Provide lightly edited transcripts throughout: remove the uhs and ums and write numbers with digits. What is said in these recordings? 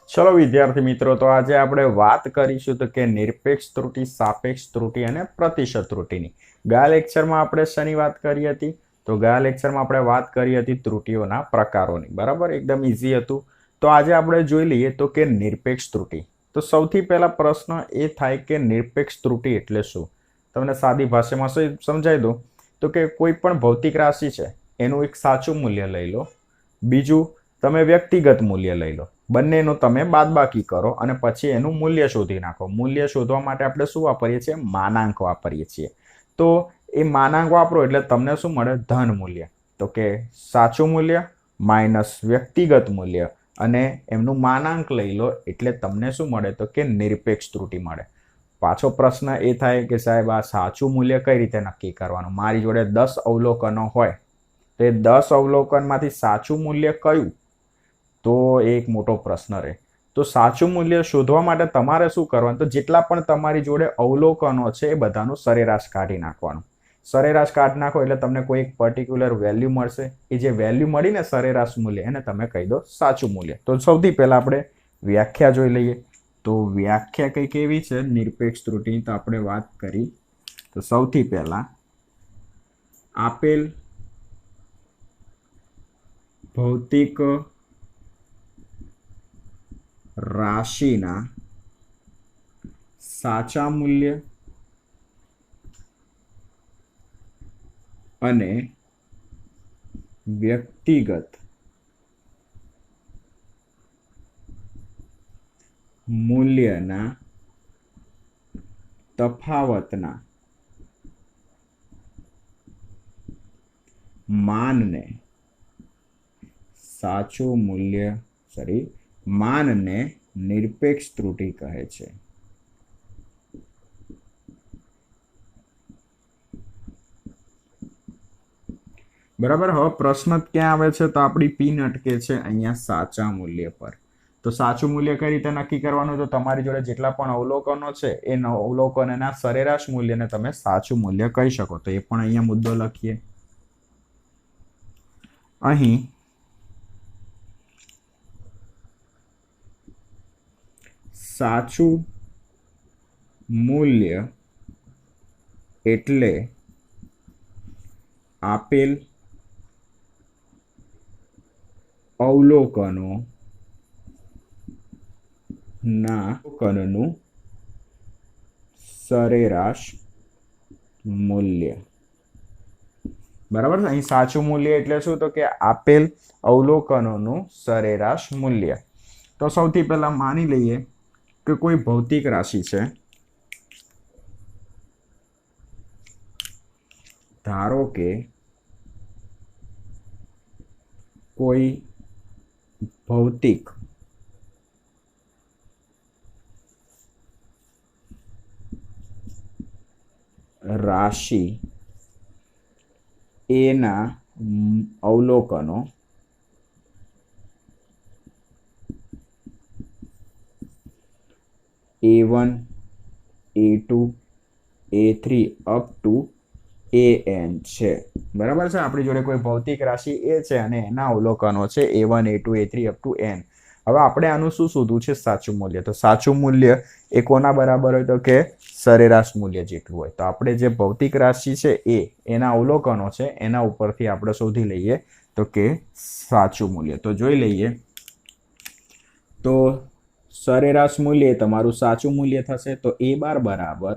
चलो विद्यार्थी मित्रों, तो आज આપણે વાત કરીશું તો કે નિરપેક્ષ ત્રુટિ, સાપેક્ષ ત્રુટિ અને પ્રતિશત ત્રુટિની. ગયા લેક્ચરમાં આપણે શેની વાત કરી હતી? તો ગયા લેક્ચરમાં આપણે વાત કરી હતી ત્રુટિઓના પ્રકારોની. બરાબર, એકદમ ઈઝી હતું. તો આજે આપણે જોઈ લઈએ તો કે નિરપેક્ષ ત્રુટિ. તો સૌથી પહેલા પ્રશ્ન એ થાય કે નિરપેક્ષ ત્રુટિ એટલે શું? તમને સાદી ભાષામાં સમજાવી દઉં તો કે કોઈ પણ ભૌતિક રાશિ છે એનું એક સાચું મૂલ્ય લઈ લો, બીજું તમે વ્યક્તિગત મૂલ્ય લઈ લો, બંનેનું તમે બાદબાકી કરો અને પછી એનું મૂલ્ય શોધી નાખો. મૂલ્ય શોધવા માટે આપણે શું વાપરીએ છીએ? માનાંક વાપરીએ છીએ. તો એ માનાંક વાપરો એટલે તમને શું મળે? ધન મૂલ્ય. તો કે સાચું મૂલ્ય માઇનસ વ્યક્તિગત મૂલ્ય અને એમનું માનાંક લઈ લો એટલે તમને શું મળે? તો કે નિરપેક્ષ ત્રુટિ મળે. પાછો પ્રશ્ન એ થાય કે સાહેબ આ સાચું મૂલ્ય કઈ રીતે નક્કી કરવાનું? મારી જોડે 10 અવલોકનો હોય તો એ 10 અવલોકનમાંથી સાચું મૂલ્ય કયું? તો એક મોટો પ્રશ્ન રહે. તો સાચું મૂલ્ય શોધવા માટે તમારે શું કરવાનું? તો જેટલા પણ તમારી જોડે અવલોકનો છે એ બધાનું સરેરાશ કાઢી નાખવાનું. સરેરાશ કાઢી નાખો એટલે તમને કોઈ એક પર્ટિક્યુલર વેલ્યુ મળશે. એ જે વેલ્યુ મળી ને સરેરાશ મૂલ્ય, એને તમે કહી દો સાચું મૂલ્ય. તો સૌથી પહેલા આપણે વ્યાખ્યા જોઈ લઈએ. તો વ્યાખ્યા કંઈક એવી છે નિરપેક્ષ ત્રુટિની. તો આપણે વાત કરી તો સૌથી પહેલા આપેલ ભૌતિક રાશિના સાચા મૂલ્ય અને વ્યક્તિગત મૂલ્યના તફાવતના માનને સાચું મૂલ્ય માનને નિરપેક્ષ ત્રુટિ કહે છે. બરાબર. હવે પ્રશ્ન ક્યાં આવે છે? તો આપણી પીન અટકે છે અહીંયા સાચા મૂલ્ય પર. તો સાચું મૂલ્ય કઈ રીતે નક્કી કરવાનું? તો તમારી જોડે જેટલા પણ અવલોકનો છે એ અવલોકનના સરેરાશ મૂલ્યને તમે સાચું મૂલ્ય કહી શકો. તો એ પણ અહીંયા મુદ્દો લખીએ. અહીં સાચું મૂલ્ય એટલે આપેલ અવલોકનોનું સરેરાશ મૂલ્ય. બરાબર. અહીં સાચું મૂલ્ય એટલે શું? તો કે આપેલ અવલોકનોનું સરેરાશ મૂલ્ય. તો સૌથી પહેલા માની લઈએ કે કોઈ ભૌતિક રાશિ છે. ધારો કે કોઈ ભૌતિક રાશિ એના અવલોકનો A1, A2, A3 up to AN છે. બરાબર છે. આપણી જોડે કોઈ ભૌતિક રાશિ એ છે અને એના અવલોકનો છે A1, A2, A3 up to N. હવે આપણે આનું શું શોધવું છે? સાચું મૂલ્ય. તો સાચું મૂલ્ય એ કોના બરાબર હોય? તો કે સરેરાશ મૂલ્ય જેટલું હોય. તો આપણે જે ભૌતિક રાશિ છે એના અવલોકનો છે એના ઉપરથી આપણે શોધી લઈએ તો કે સાચું મૂલ્ય. તો જોઈ લઈએ. તો સરેરાશ મૂલ્ય તમારું સાચું મૂલ્ય થશે. તો A બાર બરાબર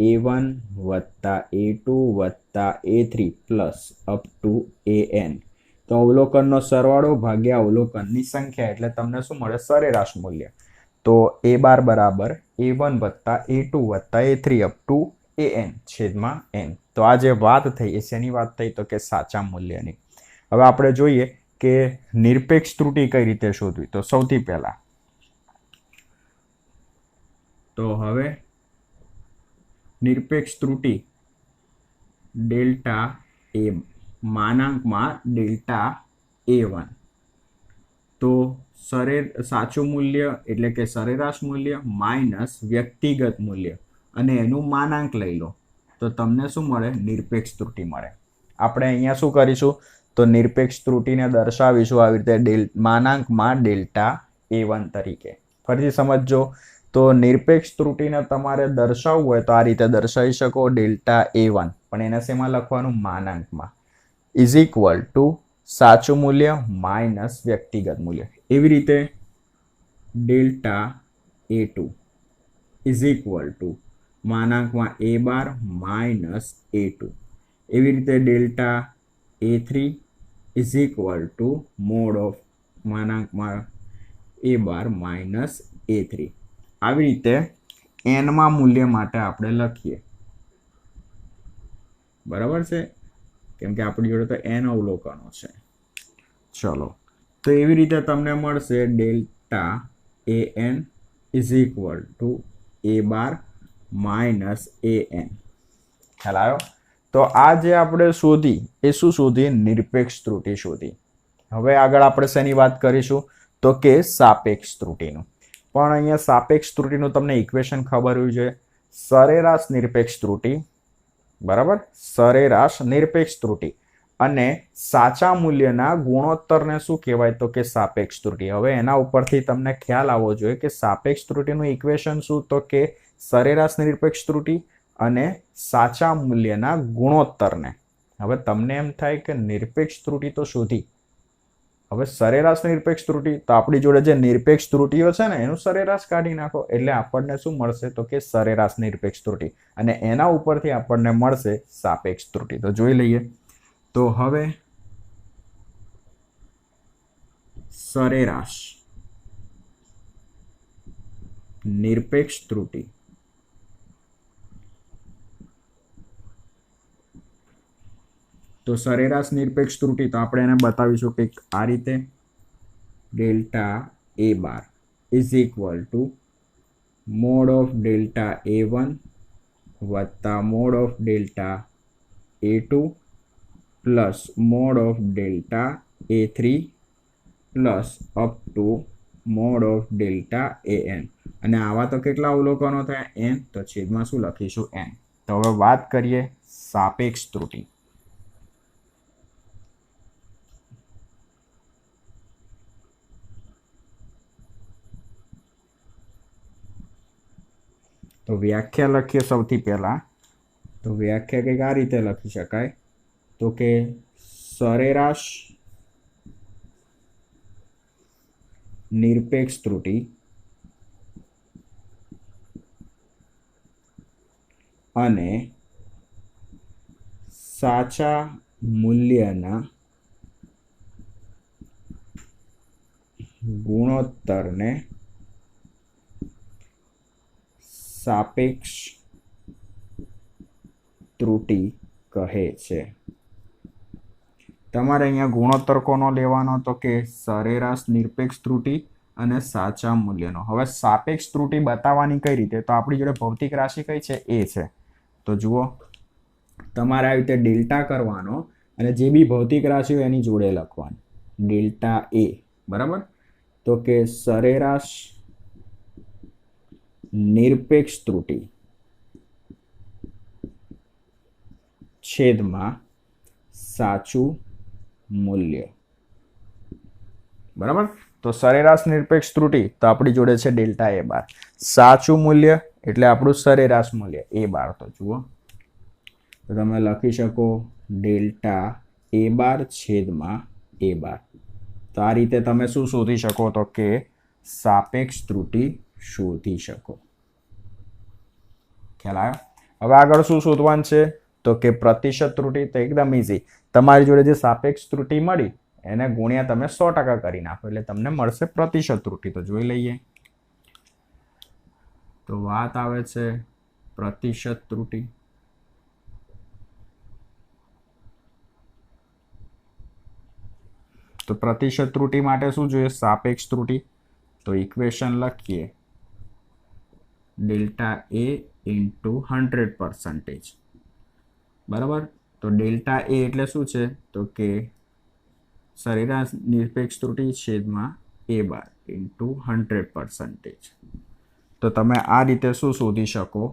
A1 વત્તા A2 વત્તા A3 plus up to AN. તો અવલોકનનો સરવાળો ભાગ્યા અવલોકનની સંખ્યા એટલે તમને શું મળે? સરેરાશ મૂલ્ય. તો A બાર બરાબર A1 વત્તા A2 વત્તા A3 અપ ટુ AN છેદમાં N. તો આ જે વાત થઈ એ શેની વાત થઈ? તો કે સાચા મૂલ્યની. હવે આપણે જોઈએ કે નિરપેક્ષ ત્રુટિ કઈ રીતે શોધવી. તો સૌથી પહેલા તો હવે નિરપેક્ષ ત્રુટિ ડેલ્ટા એ માનાંકમાં ડેલ્ટા A1. તો સાચું મૂલ્ય એટલે કે સરેરાશ મૂલ્ય માઇનસ વ્યક્તિગત મૂલ્ય અને એનું માનાંક લઈ લો તો તમને શું મળે? નિરપેક્ષ ત્રુટિ મળે. આપણે અહીંયા શું કરીશું? તો નિરપેક્ષ ત્રુટિને દર્શાવીશું આવી રીતે માનાંકમાં ડેલ્ટા A1 તરીકે. ફરીથી સમજજો, તો નિરપેક્ષ ત્રુટીને તમારે દર્શાવવું હોય તો આ રીતે દર્શાવી શકો, ડેલ્ટા A1, પણ એને શેમાં લખવાનું? માનાંકમાં. ઇઝ ઇક્વલ ટુ સાચું મૂલ્ય માઇનસ વ્યક્તિગત મૂલ્ય. એવી રીતે delta A2 is equal to માનાંકમાં A બાર માઇનસ A2. એવી રીતે delta A3 is equal to mod of માનાંકમાં A બાર માઇનસ A3. આવી રીતે એનમાં મૂલ્ય માટે આપણે લખીએ. બરાબર છે, કેમ કે આપણી જોડે તો n અવલોકનો છે. ચલો, તો એવી રીતે તમને મળશે delta an is equal two A bar minus AN. ખ્યાલ આવ્યો? તો આ જે આપણે શોધી એ શું શોધી? નિરપેક્ષ ત્રુટી શોધી. હવે આગળ આપણે શેની વાત કરીશું? તો કે સાપેક્ષ ત્રુટીનું. પણ અહીંયા સાપેક્ષ ત્રુટીનું તમને ઇક્વેશન ખબર હોવી જોઈએ. સરેરાશ નિરપેક્ષ ત્રુટી, બરાબર, સરેરાશ નિરપેક્ષ ત્રુટી અને સાચા મૂલ્યના ગુણોત્તરને શું કહેવાય? તો કે સાપેક્ષ ત્રુટી. હવે એના ઉપરથી તમને ખ્યાલ આવવો જોઈએ કે સાપેક્ષ ત્રુટીનું ઇક્વેશન શું? તો કે સરેરાશ નિરપેક્ષ ત્રુટી અને સાચા મૂલ્યના ગુણોત્તરને. હવે તમને એમ થાય કે નિરપેક્ષ ત્રુટી તો શોધી, હવે સરેરાશ નિરપેક્ષ ત્રુટી, તો આપણી જોડે જે નિરપેક્ષ ત્રુટીઓ છે ને એનું સરેરાશ કાઢી નાખો એટલે આપણને શું મળશે? તો કે સરેરાશ નિરપેક્ષ ત્રુટી, અને એના ઉપરથી આપણને મળશે સાપેક્ષ ત્રુટી. તો જોઈ લઈએ. તો હવે સરેરાશ નિરપેક્ષ ત્રુટી તો સરેરાશ નિરપેક્ષ ત્રુટી તો આપણે એને બતાવીશું કે આ રીતે delta A bar is equal to mod of delta A1 વત્તા mode of delta A2 plus mode of delta A3 plus up to mod of delta AN. અને આવા તો કેટલા અવલોકનો થયા? n. તો છેદમાં શું લખીશું? n. તો હવે વાત કરીએ સાપેક્ષ ત્રુટી. તો વ્યાખ્યા લખીએ સૌથી પહેલા. તો વ્યાખ્યા કંઈક આ રીતે લખી શકાય, તો કે સરેરાશ નિરપેક્ષ ત્રુટી અને સાચા મૂલ્યના ગુણોત્તરને સાપેક્ષ ત્રુટી કહે છે. તમારે અહીંયા ગુણોત્તર કોનો લેવાનો? તો કે સરેરાશ નિરપેક્ષ ત્રુટી અને સાચા મૂલ્યનો. હવે સાપેક્ષ ત્રુટી બતાવવાની કઈ રીતે? તો આપણી જોડે ભૌતિક રાશિ કઈ છે? A છે. તો જુઓ, તમારે આવી રીતે ડેલ્ટા કરવાનો અને જે બી ભૌતિક રાશિ હોય એની જોડે લખવાનું ડેલ્ટા A. બરાબર? તો કે સરેરાશ નિરપેક્ષ ત્રુટી છેદમાં સાચું મૂલ્ય. બરાબર? તો સરેરાશ નિરપેક્ષ ત્રુટી તો આપણી જોડે છે ડેલ્ટા A બાર. સાચું મૂલ્ય એટલે આપણું સરેરાશ મૂલ્ય A બાર. તો જુઓ, તો તમે લખી શકો ડેલ્ટા A બાર છેદમાં A બાર. તો આ રીતે તમે શું શોધી શકો? તો કે સાપેક્ષ ત્રુટી શોધી શકો. ખ્યાલ આવ્યો? હવે આગળ શું શોધવાનું છે? તો કે પ્રતિશત ત્રુટી. તો એકદમ ઇઝી, તમારી જોડે જે સાપેક્ષ ત્રુટી મળી એને ગુણ્યા તમે 100% કરી નાખો એટલે તમને મળશે પ્રતિશત ત્રુટી. તો જોઈ લઈએ. તો વાત આવે છે પ્રતિશત ત્રુટી. તો પ્રતિશત ત્રુટી માટે શું જોઈએ? સાપેક્ષ ત્રુટી. તો ઇક્વેશન લખીએ ડેલ્ટા A ઇન્ટુ 100%. બરાબર? તો ડેલ્ટા A એટલે શું છે? તો કે સરેરાશ નિરપેક્ષ ત્રુટી છેદમાં A બાર ઇન્ટુ 100%. તો તમે આ રીતે શું શોધી શકો?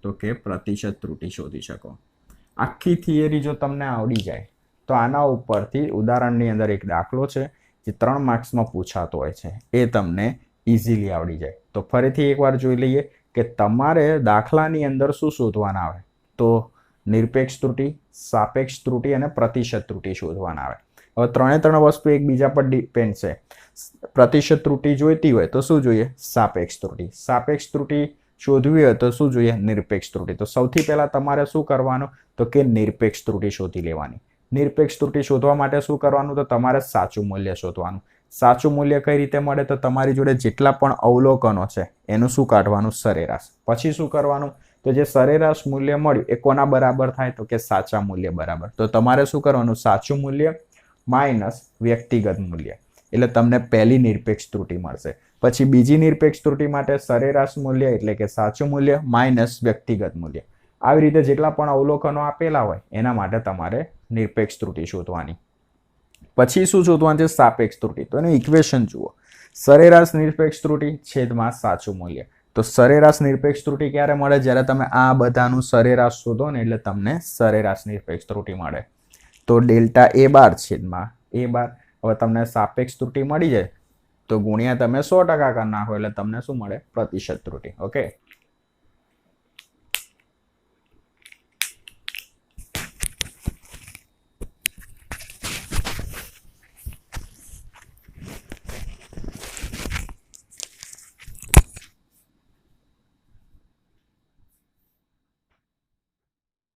તો કે પ્રતિશત ત્રુટી શોધી શકો. આખી થિયરી જો તમને આવડી જાય તો આના ઉપરથી ઉદાહરણની અંદર એક દાખલો છે જે 3 માર્ક્સમાં પૂછાતો હોય છે, એ તમને ઇઝીલી આવડી જાય. તો ફરીથી એકવાર જોઈ લઈએ કે તમારે દાખલાની અંદર શું શોધવાના આવે, તો નિરપેક્ષ ત્રુટિ, સાપેક્ષ ત્રુટિ અને પ્રતિશત ત્રુટિ શોધવાના આવે. હવે ત્રણે ત્રણ વસ્તુ એકબીજા પર ડિપેન્ડ છે. પ્રતિશત ત્રુટિ જોઈતી હોય તો શું જોઈએ? સાપેક્ષ ત્રુટિ. સાપેક્ષ ત્રુટિ શોધવી હોય તો શું જોઈએ? નિરપેક્ષ ત્રુટિ. તો સૌથી પહેલા તમારે શું કરવાનું, તો કે નિરપેક્ષ ત્રુટિ શોધી લેવાની. નિરપેક્ષ ત્રુટિ શોધવા માટે શું કરવાનું, તો તમારે સાચું મૂલ્ય શોધવાનું. સાચું મૂલ્ય કઈ રીતે મળે, તો તમારી જોડે જેટલા પણ અવલોકનો છે એનું શું કાઢવાનું? સરેરાશ. પછી શું કરવાનું, તો જે સરેરાશ મૂલ્ય મળ્યું એ કોના બરાબર થાય, તો કે સાચા મૂલ્ય બરાબર. તો તમારે શું કરવાનું? સાચું મૂલ્ય માઇનસ વ્યક્તિગત મૂલ્ય, એટલે તમને પહેલી નિરપેક્ષ ત્રુટિ મળશે. પછી બીજી નિરપેક્ષ ત્રુટિ માટે સરેરાશ મૂલ્ય એટલે કે સાચું મૂલ્ય માઇનસ વ્યક્તિગત મૂલ્ય. આવી રીતે જેટલા પણ અવલોકનો આપેલા હોય એના માટે તમારે નિરપેક્ષ ત્રુટિ શોધવાની. પછી શું શોધવાનું છે? સાપેક્ષ ત્રુટિ. તો એનું ઇક્વેશન જુઓ. સરેરાશ નિરપેક્ષ ત્રુટિ છેદમાં સાચું મૂલ્ય. તો સરેરાશ નિરપેક્ષ ત્રુટિ ક્યારે મળે? જ્યારે તમે આ બધાનું સરેરાશ શોધો ને એટલે તમને સરેરાશ નિરપેક્ષ ત્રુટિ મળે. તો ડેલ્ટા એ બાર છેદમાં એ બાર. હવે તમને સાપેક્ષ ત્રુટિ મળી જાય તો ગુણ્યા તમે 100% કરી નાખો એટલે તમને શું મળે? પ્રતિશત ત્રુટિ. ઓકે.